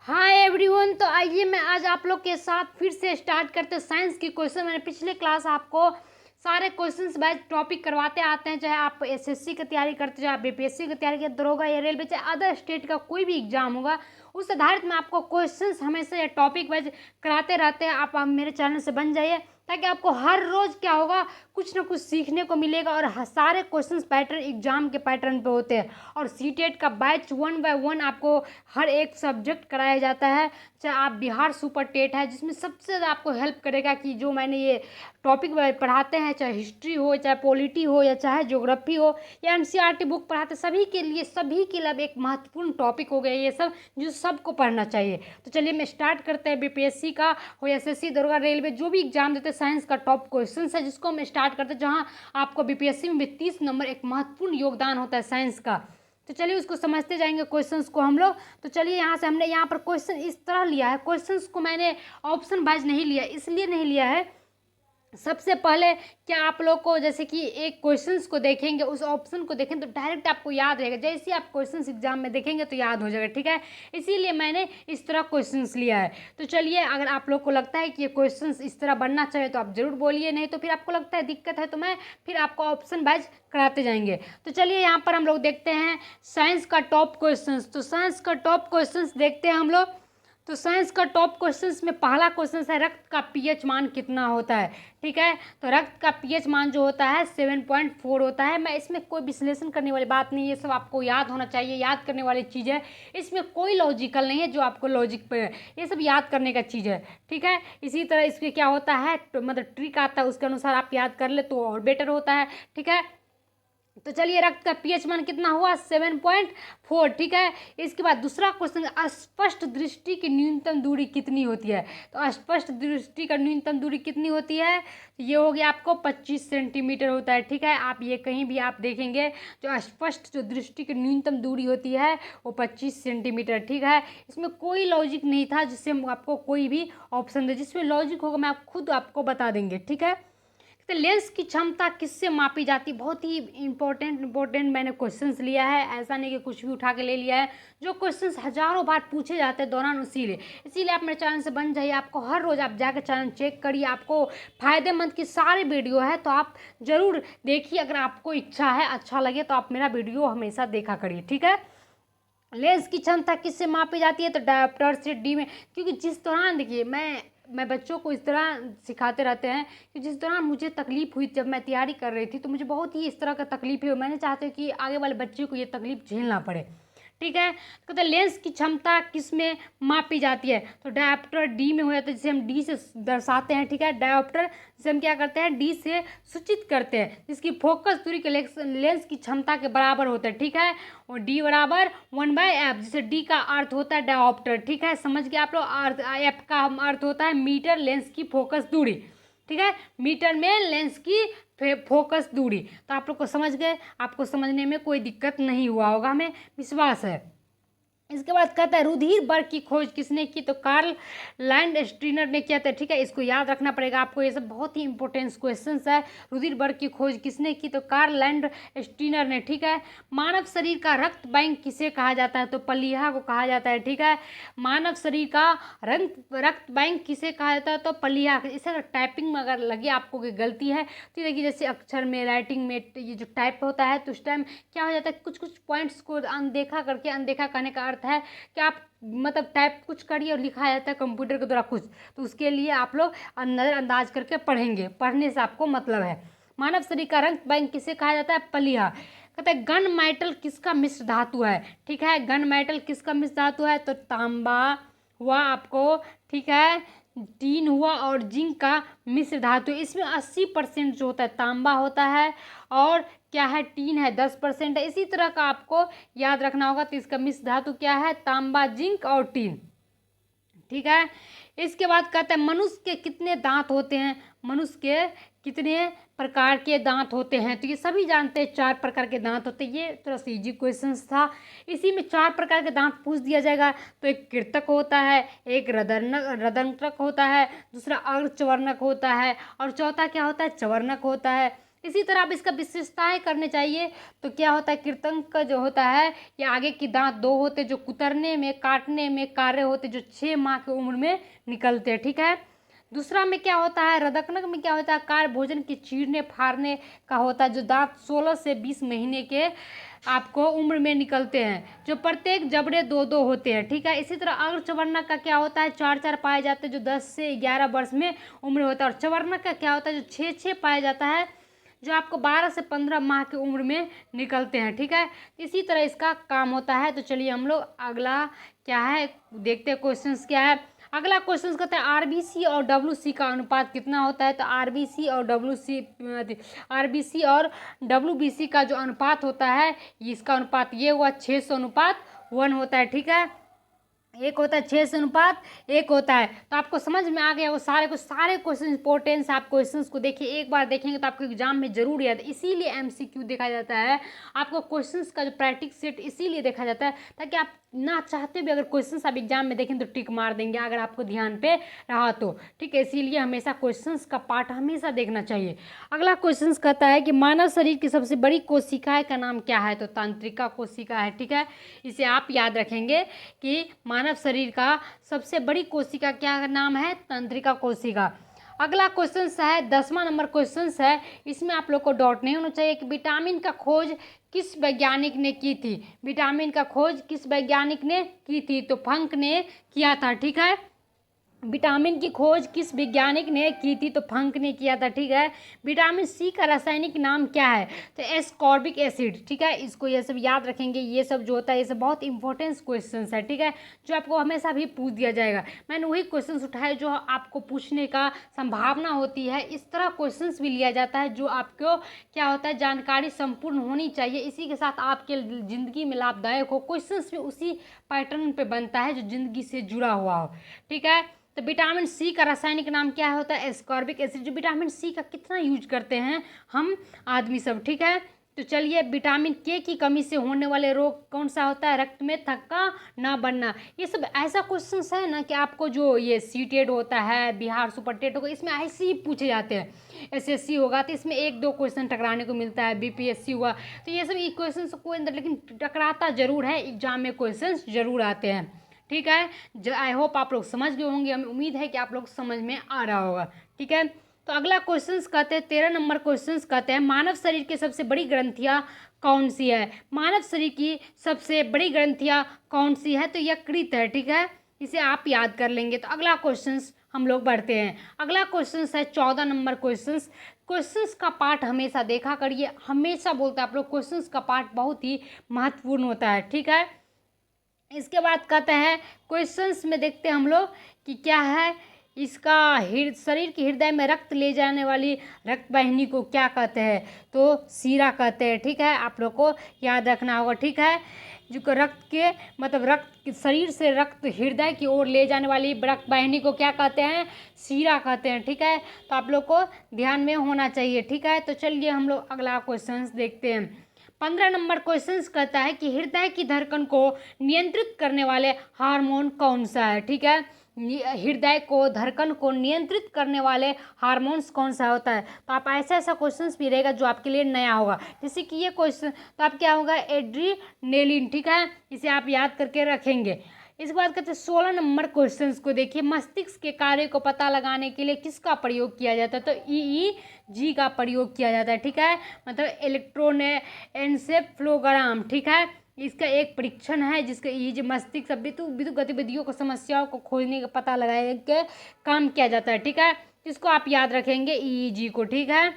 Hi everyone. तो आइए मैं आज आप लोग के साथ फिर से स्टार्ट करते हैं साइंस की क्वेश्चन। मैंने पिछले क्लास आपको सारे क्वेश्चंस बाय टॉपिक करवाते आते हैं, चाहे आप एसएससी की तैयारी करते हो, चाहे आप बीपीएससी की तैयारी करते, दरोगा या रेलवे, चाहे अदर स्टेट का कोई भी एग्जाम होगा, उस आधारित में आपको क्वेश्चंस हमेशा या टॉपिक वाइज कराते रहते हैं। आप मेरे चैनल से बन जाइए ताकि आपको हर रोज़ क्या होगा, कुछ ना कुछ सीखने को मिलेगा। और सारे क्वेश्चंस पैटर्न एग्जाम के पैटर्न पे होते हैं। और सीटेट का बैच 1 बाय 1 आपको हर एक सब्जेक्ट कराया जाता है। चाहे आप बिहार सुपर टेट है जिसमें सबसे ज़्यादा आपको हेल्प करेगा कि जो मैंने ये टॉपिक पढ़ाते हैं, चाहे हिस्ट्री हो, चाहे पॉलिटी हो, या चाहे ज्योग्राफी हो, या एनसीईआरटी बुक पढ़ाते, सभी के लिए अब एक महत्वपूर्ण टॉपिक हो गया ये सब, जो सबको पढ़ना चाहिए। तो चलिए मैं स्टार्ट करते हैं। बीपीएससी का हो, एसएससी, दरोगा, रेलवे, जो भी एग्जाम देते हैं, साइंस का टॉप क्वेश्चन है जिसको हम स्टार्ट करते हैं, जहाँ आपको बीपीएससी में 30 नंबर एक महत्वपूर्ण योगदान होता है साइंस का। तो चलिए उसको समझते जाएंगे क्वेश्चंस को हम लोग। तो चलिए यहाँ से हमने यहाँ पर क्वेश्चन इस तरह लिया है। क्वेश्चंस को मैंने ऑप्शन वाइज नहीं लिया, इसलिए नहीं लिया है। सबसे पहले क्या आप लोग को जैसे कि एक क्वेश्चंस को देखेंगे, उस ऑप्शन को देखें तो डायरेक्ट आपको याद रहेगा। जैसे आप क्वेश्चंस एग्जाम में देखेंगे तो याद हो जाएगा, ठीक है। इसीलिए मैंने इस तरह क्वेश्चंस लिया है। तो चलिए, अगर आप लोग को लगता है कि ये क्वेश्चंस इस तरह बनना चाहिए तो आप जरूर बोलिए, नहीं तो फिर आपको लगता है दिक्कत है तो मैं फिर आपको ऑप्शन वाइज कराते जाएंगे। तो चलिए यहाँ पर हम लोग देखते हैं साइंस का टॉप क्वेश्चंस। तो साइंस का टॉप क्वेश्चंस देखते हैं हम लोग। तो साइंस का टॉप क्वेश्चंस में पहला क्वेश्चन है, रक्त का पीएच मान कितना होता है, ठीक है। तो रक्त का पीएच मान जो होता है 7.4 होता है। मैं इसमें कोई विश्लेषण करने वाली बात नहीं है, ये सब आपको याद होना चाहिए, याद करने वाली चीज़ है। इसमें कोई लॉजिकल नहीं है जो आपको लॉजिक पे, ये सब याद करने का चीज़ है, ठीक है। इसी तरह इसमें क्या होता है, तो मतलब ट्रिक आता है, उसके अनुसार आप याद कर ले तो और बेटर होता है, ठीक है। तो चलिए, रक्त का पीएच मान कितना हुआ, 7.4, ठीक है। इसके बाद दूसरा क्वेश्चन, अस्पष्ट दृष्टि की न्यूनतम दूरी कितनी होती है। तो अस्पष्ट दृष्टि का न्यूनतम दूरी कितनी होती है, ये हो गया आपको 25 सेंटीमीटर होता है, ठीक है। आप ये कहीं भी आप देखेंगे जो अस्पष्ट जो दृष्टि की न्यूनतम दूरी होती है वो 25 सेंटीमीटर, ठीक है। इसमें कोई लॉजिक नहीं था जिससे हम आपको कोई भी ऑप्शन दे, जिसमें लॉजिक होगा मैं आप खुद आपको बता देंगे, ठीक है। तो लेंस की क्षमता किससे मापी जाती है, बहुत ही इंपॉर्टेंट मैंने क्वेश्चंस लिया है, ऐसा नहीं कि कुछ भी उठा के ले लिया है। जो क्वेश्चंस हजारों बार पूछे जाते हैं दौरान, इसीलिए आप मेरे चैनल से बन जाइए। आपको हर रोज़ आप जाकर चैनल चेक करिए, आपको फ़ायदेमंद की सारी वीडियो है तो आप ज़रूर देखिए। अगर आपको इच्छा है, अच्छा लगे तो आप मेरा वीडियो हमेशा देखा करिए, ठीक है। लेंस की क्षमता किससे मापी जाती है, तो डायोप्टर से डी में। क्योंकि जिस दौरान देखिए मैं बच्चों को इस तरह सिखाते रहते हैं कि जिस दौरान मुझे तकलीफ हुई, जब मैं तैयारी कर रही थी तो मुझे बहुत ही इस तरह का तकलीफ हुई। मैंने चाहते कि आगे वाले बच्चे को ये तकलीफ झेलना पड़े, ठीक है। तो कहते हैं लेंस की क्षमता किस में मापी जाती है, तो डायोप्टर डी में हो जाता है, जिसे हम डी से दर्शाते हैं, ठीक है। डायोप्टर जिसे हम क्या करते हैं, डी से सूचित करते हैं, जिसकी फोकस दूरी के लेंस की क्षमता के बराबर होता है, ठीक है। और डी बराबर 1/f, जिसे डी का अर्थ होता है डायोप्टर, ठीक है। समझ गए आप लोग। अर्थ एफ का अर्थ होता है मीटर लेंस की फोकस दूरी, ठीक है। मीटर में लेंस की फोकस दूरी। तो आप लोग को समझ गए, आपको समझने में कोई दिक्कत नहीं हुआ होगा, हमें विश्वास है। इसके बाद कहता है रुधिर बर्ग की खोज किसने की, तो कार्ल लैंडस्टीनर ने किया था, ठीक है। इसको याद रखना पड़ेगा आपको, ये सब बहुत ही इंपॉर्टेंट क्वेश्चंस है। रुधिर बर्ग की खोज किसने की, तो कार्ल लैंडस्टीनर ने, ठीक है। मानव शरीर का रक्त बैंक किसे कहा जाता है, तो प्लीहा को कहा जाता है, ठीक है। मानव शरीर का रक्त बैंक किसे कहा जाता है, तो प्लीहा। इसे टाइपिंग में अगर लगे आपको कोई गलती है तो देखिए, जैसे अक्षर में, राइटिंग में ये जो टाइप होता है तो उस टाइम क्या हो जाता है, कुछ कुछ पॉइंट्स को अनदेखा करके, अनदेखा करने का अर्थ है कि आप मतलब टाइप कुछ करिए और लिखा जाता है कंप्यूटर के द्वारा कुछ, तो उसके लिए आप लोग नज़रअंदाज करके पढ़ेंगे, पढ़ने से आपको मतलब है। मानव शरीर का रक्त बैंक किसे कहा जाता है, प्लीहा। कहते हैं गन मेटल किसका मिश्र धातु है, ठीक है। गन मेटल किसका मिश्र धातु है, तो तांबा हुआ आपको, ठीक है, टीन हुआ और जिंक का मिश्र धातु। इसमें 80% जो होता है तांबा होता है, और क्या है, टीन है 10% है। इसी तरह का आपको याद रखना होगा। तो इसका मिश्र धातु क्या है, तांबा, जिंक और टीन, ठीक है। इसके बाद कहते हैं मनुष्य के कितने दांत होते हैं, मनुष्य के कितने प्रकार के दांत होते हैं, तो ये सभी जानते हैं 4 प्रकार के दांत होते हैं। ये थोड़ा सा इजी क्वेश्चन था, इसी में 4 प्रकार के दांत पूछ दिया जाएगा। तो एक कृतक होता है, एक रदंत्रक होता है, दूसरा अर्धचवर्णक होता है, और चौथा क्या होता है, चवर्णक होता है। इसी तरह आप इसका विशेषताएं करने चाहिए। तो क्या होता है, कृतंक का जो होता है ये आगे की दांत 2 होते जो कुतरने में काटने में कार्य होते, जो 6 माह की उम्र में निकलते हैं। ठीक है। दूसरा में क्या होता है, रदकनक में क्या होता है, कार्य भोजन के चीरने फाड़ने का होता है, जो दांत 16 से 20 महीने के आपको उम्र में निकलते हैं, जो प्रत्येक जबड़े 2-2 होते हैं। ठीक है। इसी तरह अर्धचवर्णक का क्या होता है, 4-4 पाए जाते हैं, जो 10 से 11 वर्ष में उम्र होता है। और चवर्णक का क्या होता है, जो 6-6 पाया जाता है, जो आपको 12 से 15 माह की उम्र में निकलते हैं। ठीक है। इसी तरह इसका काम होता है। तो चलिए हम लोग अगला क्या है देखते हैं, क्वेश्चंस क्या है। अगला क्वेश्चन कहता है आरबीसी और डब्ल्यूसी का अनुपात कितना होता है। तो आरबीसी और डब्ल्यूबीसी का जो अनुपात होता है, इसका अनुपात ये हुआ 600:1 होता है। ठीक है। एक होता है 600:1 एक होता है। तो आपको समझ में आ गया वो सारे क्वेश्चन इंपॉर्टेंस। आप क्वेश्चंस को देखिए, एक बार देखेंगे तो आपको एग्जाम में जरूर याद है। इसीलिए एमसीक्यू देखा जाता है, आपको क्वेश्चंस का जो प्रैक्टिस सेट इसीलिए देखा जाता है ताकि आप ना चाहते भी अगर क्वेश्चंस आप एग्जाम में देखें तो टिक मार देंगे, अगर आपको ध्यान पे रहा तो। ठीक है। इसीलिए हमेशा क्वेश्चंस का पार्ट हमेशा देखना चाहिए। अगला क्वेश्चंस कहता है कि मानव शरीर की सबसे बड़ी कोशिका का नाम क्या है। तो तंत्रिका कोशिका है। ठीक है। इसे आप याद रखेंगे कि मानव शरीर का सबसे बड़ी कोशिका क्या नाम है, तंत्रिका कोशिका। अगला क्वेश्चन है 10वां नंबर क्वेश्चन है। इसमें आप लोग को डाउट नहीं होना चाहिए कि विटामिन का खोज किस वैज्ञानिक ने की थी। विटामिन का खोज किस वैज्ञानिक ने की थी। तो फंक ने किया था। ठीक है। विटामिन की खोज किस वैज्ञानिक ने की थी। तो फंक ने किया था। ठीक है। विटामिन सी का रासायनिक नाम क्या है। तो एस्कॉर्बिक एसिड। ठीक है। इसको ये सब याद रखेंगे। ये सब जो होता है ये सब बहुत इंपॉर्टेंट क्वेश्चंस है। ठीक है। जो आपको हमेशा भी पूछ दिया जाएगा। मैंने वही क्वेश्चंस उठाए जो आपको पूछने का संभावना होती है। इस तरह क्वेश्चंस भी लिया जाता है जो आपको क्या होता है, जानकारी संपूर्ण होनी चाहिए, इसी के साथ आपके ज़िंदगी में लाभदायक हो। क्वेश्चंस भी उसी पैटर्न पे बनता है जो ज़िंदगी से जुड़ा हुआ हो। ठीक है। तो विटामिन सी का रासायनिक नाम क्या होता है, एस्कॉर्बिक एसिड। जो विटामिन सी का कितना यूज करते हैं हम आदमी सब। ठीक है। तो चलिए, विटामिन के की कमी से होने वाले रोग कौन सा होता है, रक्त में थक्का ना बनना। ये सब ऐसा क्वेश्चन है ना कि आपको जो ये सीटेड होता है, बिहार सुपर टेट होगा, इसमें ऐसे ही पूछे जाते हैं। एसएससी होगा तो इसमें 1-2 क्वेश्चन टकराने को मिलता है, बीपीएससी हुआ तो ये सब क्वेश्चन कोई अंदर, लेकिन टकराता जरूर है, एग्जाम में क्वेश्चन जरूर आते हैं। ठीक है। आई होप आप लोग समझ गए होंगे, हमें उम्मीद है कि आप लोग समझ में आ रहा होगा। ठीक है। तो अगला क्वेश्चंस कहते हैं 13 नंबर क्वेश्चंस कहते हैं मानव शरीर की सबसे बड़ी ग्रंथियां कौन सी है। मानव शरीर की सबसे बड़ी ग्रंथियां कौन सी है। तो यकृत है। ठीक है। इसे आप याद कर लेंगे। तो अगला क्वेश्चंस हम लोग बढ़ते हैं। अगला क्वेश्चंस है 14 नंबर क्वेश्चंस। क्वेश्चंस का पार्ट हमेशा देखा करिए, हमेशा बोलते हैं आप लोग, क्वेश्चंस का पार्ट बहुत ही महत्वपूर्ण होता है। ठीक है। इसके बाद कहते हैं क्वेश्चंस में देखते हैं हम लोग कि क्या है इसका, शरीर के हृदय में रक्त ले जाने वाली रक्त वाहिनी को क्या कहते हैं। तो सीरा कहते हैं। ठीक है। आप लोग को याद रखना होगा। ठीक है। जो रक्त के मतलब रक्त शरीर से रक्त हृदय की ओर ले जाने वाली रक्त वाहिनी को क्या कहते हैं, सीरा कहते हैं। ठीक है। तो आप लोग को ध्यान में होना चाहिए। ठीक है। तो चलिए हम लोग अगला क्वेश्चन देखते हैं। 15 नंबर क्वेश्चन कहता है कि हृदय की धड़कन को नियंत्रित करने वाले हार्मोन कौन सा है। ठीक है। हृदय को धड़कन को नियंत्रित करने वाले हार्मोन्स कौन सा होता है। तो आप ऐसा क्वेश्चंस भी रहेगा जो आपके लिए नया होगा, जैसे कि ये क्वेश्चन, तो आप क्या होगा, एड्रीनेलिन। ठीक है। इसे आप याद करके रखेंगे। इसके बाद कहते हैं 16 नंबर क्वेश्चंस को देखिए, मस्तिष्क के कार्य को पता लगाने के लिए किसका प्रयोग किया जाता है। तो ईईजी का प्रयोग किया जाता है। ठीक है। मतलब इलेक्ट्रोएन्सेफेलोग्राम। ठीक है। इसका एक परीक्षण है जिसका ईईजी मस्तिष्क विद्युत गतिविधियों को समस्याओं को खोजने का पता लगाने के काम किया जाता है। ठीक है। इसको आप याद रखेंगे ईईजी को। ठीक है।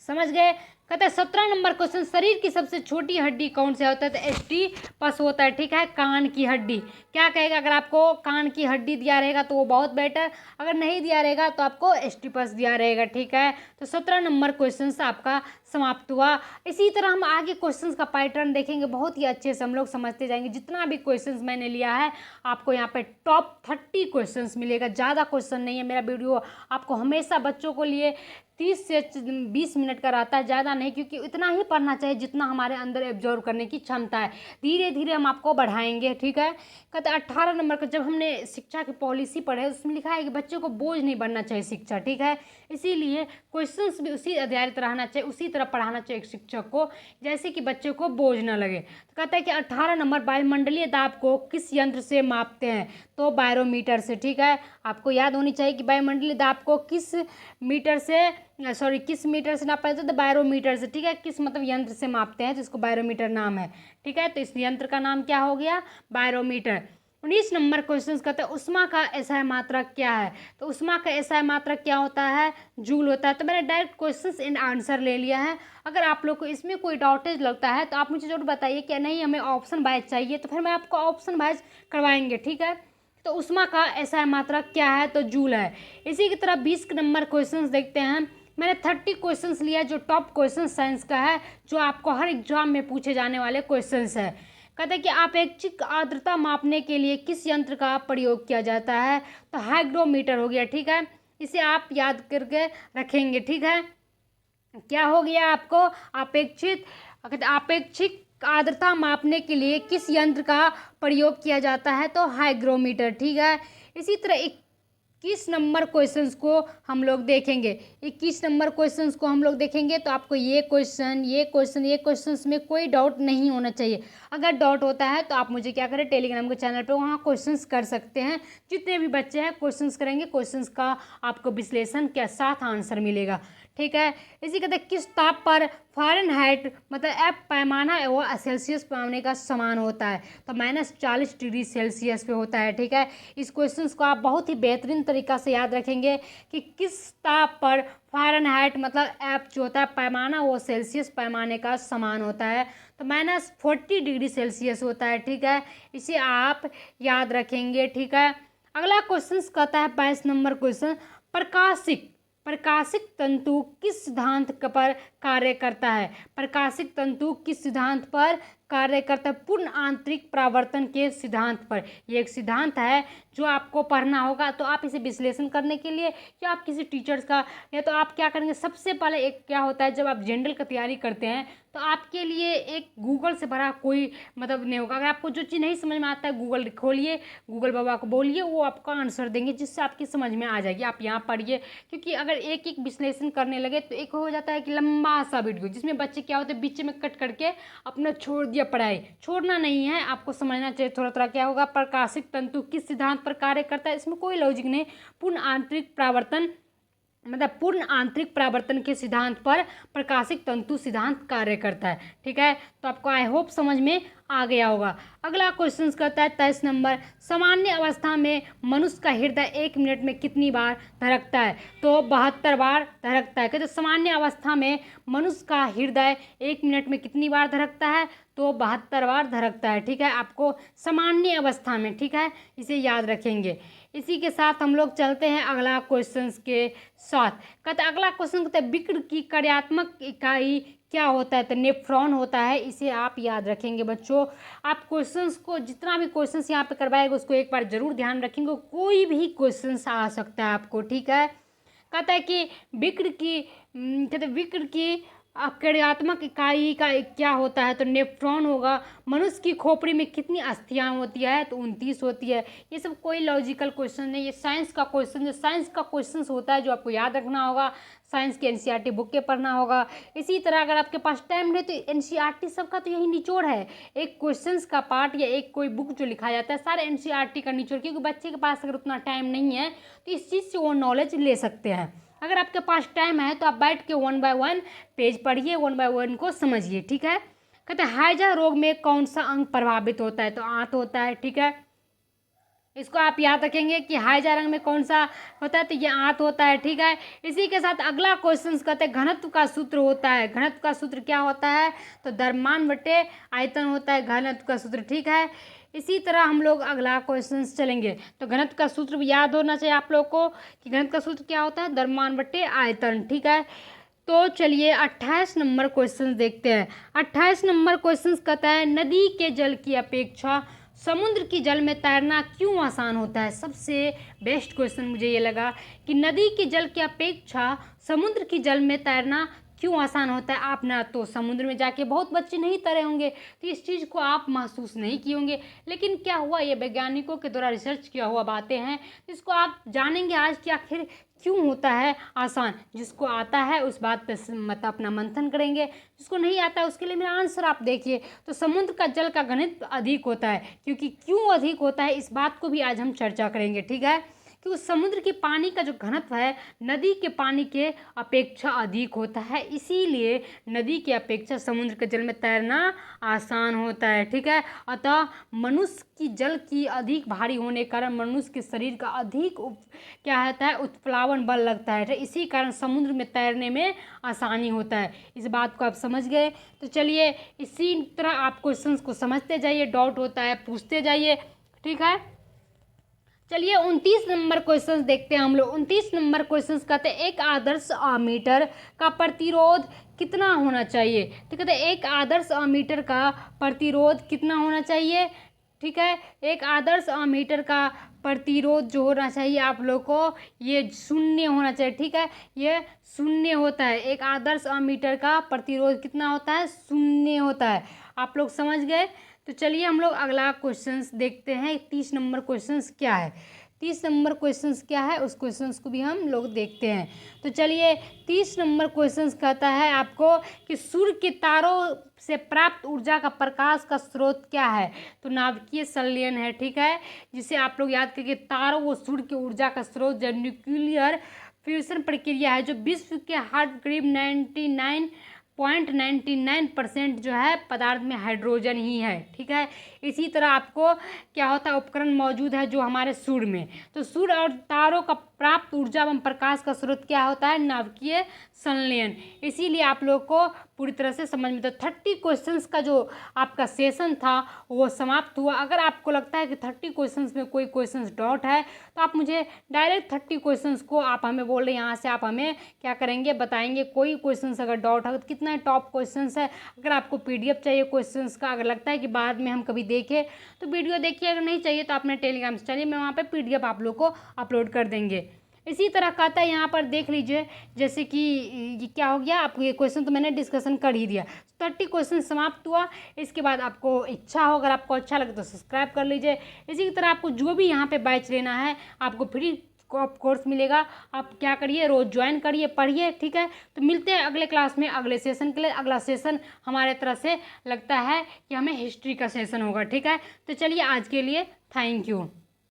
समझ गए। कहते हैं 17 नंबर क्वेश्चन, शरीर की सबसे छोटी हड्डी कौन सा होता है। तो एस्टिपस होता है। ठीक है। कान की हड्डी। क्या कहेगा, अगर आपको कान की हड्डी दिया रहेगा तो वो बहुत बेटर, अगर नहीं दिया रहेगा तो आपको एस्टिपस दिया रहेगा। ठीक है। तो 17 नंबर क्वेश्चन आपका समाप्त हुआ। इसी तरह हम आगे क्वेश्चंस का पैटर्न देखेंगे, बहुत ही अच्छे से हम लोग समझते जाएंगे। जितना भी क्वेश्चंस मैंने लिया है आपको यहाँ पे टॉप 30 क्वेश्चंस मिलेगा, ज़्यादा क्वेश्चन नहीं है। मेरा वीडियो आपको हमेशा बच्चों को लिए 30 से 20 मिनट का रहता है, ज़्यादा नहीं, क्योंकि इतना ही पढ़ना चाहिए जितना हमारे अंदर एब्जॉर्व करने की क्षमता है। धीरे धीरे हम आपको बढ़ाएंगे, ठीक है। कहते 18 नंबर का जब हमने शिक्षा की पॉलिसी पढ़े उसमें लिखा है कि बच्चों को बोझ नहीं बनना चाहिए शिक्षा, ठीक है। इसीलिए क्वेश्चंस भी उसी आधारित रहना चाहिए, उसी तरह पढ़ाना चाहिए एक शिक्षक को जैसे कि बच्चे को बोझ ना लगे। तो कहता है कि 18 नंबर वायुमंडलीय दाब को किस यंत्र से मापते हैं, तो बैरोमीटर से, ठीक है। आपको याद होनी चाहिए कि वायुमंडलीय दाब को किस मीटर से नापा जाता है, तो बैरोमीटर से, ठीक है। किस मतलब यंत्र से मापते हैं तो इसको बैरोमीटर नाम है, ठीक है। तो इस यंत्र का नाम क्या हो गया, बैरोमीटर। 19 नंबर क्वेश्चन कहते हैं उष्मा का एसआई मात्रक क्या है, तो उष्मा का एसआई मात्रक क्या होता है, जूल होता है। तो मैंने डायरेक्ट क्वेश्चंस एंड आंसर ले लिया है। अगर आप लोग को इसमें कोई डाउटेज लगता है तो आप मुझे जरूर बताइए कि नहीं हमें ऑप्शन वाइज चाहिए, तो फिर मैं आपको ऑप्शन वाइज करवाएंगे, ठीक है। तो उष्मा का एसआई मात्रक क्या है, तो जूल है। इसी की तरह 20 नंबर क्वेश्चन देखते हैं। मैंने 30 क्वेश्चंस लिया जो टॉप क्वेश्चन साइंस का है, जो आपको हर एग्जाम में पूछे जाने वाले क्वेश्चंस है। कहते हैं कि अपेक्षित आर्द्रता मापने के लिए किस यंत्र का प्रयोग किया जाता है, तो हाइग्रोमीटर हो गया, ठीक है। इसे आप याद करके रखेंगे, ठीक है। क्या हो गया आपको, अपेक्षित आर्द्रता मापने के लिए किस यंत्र का प्रयोग किया जाता है, तो हाइग्रोमीटर, ठीक है। इसी तरह 21 नंबर क्वेश्चंस को हम लोग देखेंगे। 21 नंबर क्वेश्चंस को हम लोग देखेंगे तो आपको ये क्वेश्चंस में कोई डाउट नहीं होना चाहिए। अगर डाउट होता है तो आप मुझे क्या करें, टेलीग्राम के चैनल पे वहाँ क्वेश्चंस कर सकते हैं। जितने भी बच्चे हैं क्वेश्चंस करेंगे, क्वेश्चंस का आपको विश्लेषण के साथ आंसर मिलेगा, ठीक है। इसी कहते हैं किस ताप पर फ़ारेनहाइट मतलब एफ पैमाना है वो सेल्सियस पैमाने का समान होता है, तो -40 डिग्री सेल्सियस पे होता है, ठीक है। इस क्वेश्चन को आप बहुत ही बेहतरीन तरीका से याद रखेंगे कि किस ताप पर फ़ारेनहाइट मतलब एफ जो होता है पैमाना वो सेल्सियस पैमाने का समान होता है, तो -40 डिग्री सेल्सियस होता है, ठीक है। इसे आप याद रखेंगे, ठीक है। अगला क्वेश्चन कहता है 22 नंबर क्वेश्चन, प्रकाशिक तंतु किस सिद्धांत पर कार्य करता है, प्रकाशिक तंतु किस सिद्धांत पर कार्य करता है, पूर्ण आंतरिक परावर्तन के सिद्धांत पर। ये एक सिद्धांत है जो आपको पढ़ना होगा, तो आप इसे विश्लेषण करने के लिए या आप किसी टीचर्स का या तो आप क्या करेंगे, सबसे पहले एक क्या होता है जब आप जनरल का तैयारी करते हैं तो आपके लिए एक गूगल से भरा कोई मतलब नहीं होगा। अगर आपको जो चीज़ नहीं समझ में आता है गूगल खोलिए, गूगल बाबा को बोलिए, वो आपका आंसर देंगे जिससे आपकी समझ में आ जाएगी। आप यहाँ पढ़िए, क्योंकि अगर एक एक विश्लेषण करने लगे तो एक हो जाता है कि लंबा सा वीडियो जिसमें बच्चे क्या होते हैं बीच में कट करके अपना छोड़ दिया, पढ़ाई छोड़ना नहीं है, आपको समझना चाहिए थोड़ा थोड़ा। क्या होगा, प्रकाशिक तंतु किस सिद्धांत पर कार्य करता है, इसमें कोई लॉजिक नहीं। पूर्ण आंतरिक परावर्तन के सिद्धांत पर प्रकाशिक तंतु सिद्धांत कार्य करता है, ठीक है। तो आपको आई होप समझ में आ गया होगा। अगला क्वेश्चन कहता है 23 नंबर, सामान्य अवस्था में मनुष्य का हृदय 1 मिनट में कितनी बार धड़कता है, तो 72 बार धड़कता है। कहते सामान्य अवस्था में मनुष्य का हृदय 1 मिनट में कितनी बार धड़कता है, तो 72 बार धड़कता है, ठीक है। आपको सामान्य अवस्था में, ठीक है, इसे याद रखेंगे। इसी के साथ हम लोग चलते हैं अगला क्वेश्चन के साथ। कहते अगला क्वेश्चन कहते हैं विकिरण की कार्यात्मक इकाई क्या होता है, तो नेफ्रॉन होता है। इसे आप याद रखेंगे बच्चों। आप क्वेश्चंस को जितना भी क्वेश्चंस यहाँ पे करवाएगा उसको एक बार जरूर ध्यान रखेंगे, कोई भी क्वेश्चंस आ सकता है आपको, ठीक है। कहता है कि विकिरण की कार्यात्मक इकाई का क्या होता है, तो नेफ्रॉन होगा। मनुष्य की खोपड़ी में कितनी अस्थियां होती है, तो 29 होती है। ये सब कोई लॉजिकल क्वेश्चन नहीं, ये साइंस का क्वेश्चन, जो साइंस का क्वेश्चन होता है जो आपको याद रखना होगा। साइंस के एनसीईआरटी बुक के पढ़ना होगा। इसी तरह अगर आपके पास टाइम रहे तो एनसीईआरटी सबका तो यही निचोड़ है, एक क्वेश्चंस का पार्ट या एक कोई बुक जो लिखा जाता है सारे एनसीईआरटी का निचोड़, क्योंकि बच्चे के पास अगर उतना टाइम नहीं है तो इस चीज़ से वो नॉलेज ले सकते हैं। अगर आपके पास टाइम है तो आप बैठ के 1 बाय 1 पेज पढ़िए, 1 बाय 1 को समझिए, ठीक है। कहते हैं हैजा रोग में कौन सा अंग प्रभावित होता है, तो आंत होता है, ठीक है। इसको आप याद रखेंगे कि हैजा रंग में कौन सा होता है, तो ये आंत होता है, ठीक है। इसी के साथ अगला क्वेश्चन कहते हैं घनत्व का सूत्र होता है। घनत्व का सूत्र क्या होता है, तो द्रव्यमान बटे आयतन होता है घनत्व का सूत्र, ठीक है। इसी तरह हम लोग अगला क्वेश्चन चलेंगे। तो घनत्व का सूत्र भी याद होना चाहिए आप लोग को कि घनत्व का सूत्र क्या होता है, द्रव्यमान बटे आयतन, ठीक है। तो चलिए 28 नंबर क्वेश्चन देखते हैं। 28 नंबर क्वेश्चन कहता है नदी के जल की अपेक्षा समुद्र की जल में तैरना क्यों आसान होता है। सबसे बेस्ट क्वेश्चन मुझे ये लगा कि नदी के जल की अपेक्षा समुद्र की जल में तैरना क्यों आसान होता है। आप ना तो समुद्र में जाके बहुत बच्चे नहीं तैरे होंगे तो इस चीज़ को आप महसूस नहीं किए होंगे, लेकिन क्या हुआ, ये वैज्ञानिकों के द्वारा रिसर्च किया हुआ बातें हैं, इसको आप जानेंगे आज कि आखिर क्यों होता है आसान। जिसको आता है उस बात पे मतलब अपना मंथन करेंगे, जिसको नहीं आता है उसके लिए मेरा आंसर आप देखिए। तो समुद्र का जल का घनत्व अधिक होता है, क्योंकि क्यों अधिक होता है इस बात को भी आज हम चर्चा करेंगे, ठीक है। कि उस समुद्र के पानी का जो घनत्व है नदी के पानी के अपेक्षा अधिक होता है, इसीलिए नदी के अपेक्षा समुद्र के जल में तैरना आसान होता है, ठीक है। अतः मनुष्य की जल की अधिक भारी होने के कारण मनुष्य के शरीर का अधिक क्या होता है, उत्प्लावन बल लगता है, इसी कारण समुद्र में तैरने में आसानी होता है। इस बात को आप समझ गए। तो चलिए इसी तरह आप क्वेश्चंस को समझते जाइए, डाउट होता है पूछते जाइए, ठीक है। चलिए 29 नंबर क्वेश्चन देखते हैं हम लोग। 29 नंबर क्वेश्चन कहते हैं एक आदर्श अमीटर का प्रतिरोध कितना होना चाहिए। तो कहते हैं एक आदर्श अमीटर का प्रतिरोध कितना होना चाहिए, ठीक है। एक आदर्श अमीटर का प्रतिरोध जो होना चाहिए आप लोग को ये 0 होना चाहिए, ठीक है। ये 0 होता है। एक आदर्श अमीटर का प्रतिरोध कितना होता है, 0 होता है। आप लोग समझ गए। तो चलिए हम लोग अगला क्वेश्चंस देखते हैं। 30 नंबर क्वेश्चंस क्या है, 30 नंबर क्वेश्चंस क्या है उस क्वेश्चंस को भी हम लोग देखते हैं। तो चलिए 30 नंबर क्वेश्चंस कहता है आपको कि सूर्य के तारों से प्राप्त ऊर्जा का प्रकाश का स्रोत क्या है। तो नाभिकीय संलयन है, ठीक है। जिसे आप लोग याद करिए, तारों व सूर्य की ऊर्जा का स्रोत जो न्यूक्लियर फ्यूजन प्रक्रिया है, जो विश्व के हर करीब 99.99% जो है पदार्थ में हाइड्रोजन ही है, ठीक है। इसी तरह आपको क्या होता है उपकरण मौजूद है जो हमारे सूर्य में। तो सूर्य और तारों का प्राप्त ऊर्जा एवं प्रकाश का स्रोत क्या होता है, नाभिकीय संलयन। इसीलिए आप लोग को पूरी तरह से समझ में। तो 30 क्वेश्चंस का जो आपका सेशन था वो समाप्त हुआ। अगर आपको लगता है कि 30 क्वेश्चंस में कोई क्वेश्चंस डाउट है तो आप मुझे डायरेक्ट 30 क्वेश्चंस को आप हमें बोल रहे हैं, यहाँ से आप हमें क्या करेंगे बताएंगे। कोई क्वेश्चंस अगर डाउट है तो कितना टॉप क्वेश्चंस है, अगर आपको PDF चाहिए क्वेश्चंस का, अगर लगता है कि बाद में हम कभी देखें तो वीडियो देखिए, अगर नहीं चाहिए तो अपने टेलीग्राम से चलिए, मैं वहाँ पे PDF आप लोग को अपलोड कर देंगे। इसी तरह कहता है यहाँ पर देख लीजिए, जैसे कि ये क्या हो गया, आपको ये क्वेश्चन तो मैंने डिस्कशन कर ही दिया। 30 क्वेश्चन समाप्त हुआ। इसके बाद आपको इच्छा हो, अगर आपको अच्छा लगे तो सब्सक्राइब कर लीजिए। इसी तरह आपको जो भी यहाँ पे बैच लेना है आपको फ्री कोर्स मिलेगा, आप क्या करिए रोज़ ज्वाइन करिए, पढ़िए, ठीक है। तो मिलते हैं अगले क्लास में अगले सेशन के लिए। अगला सेशन हमारे तरफ से लगता है कि हमें हिस्ट्री का सेशन होगा, ठीक है। तो चलिए आज के लिए थैंक यू।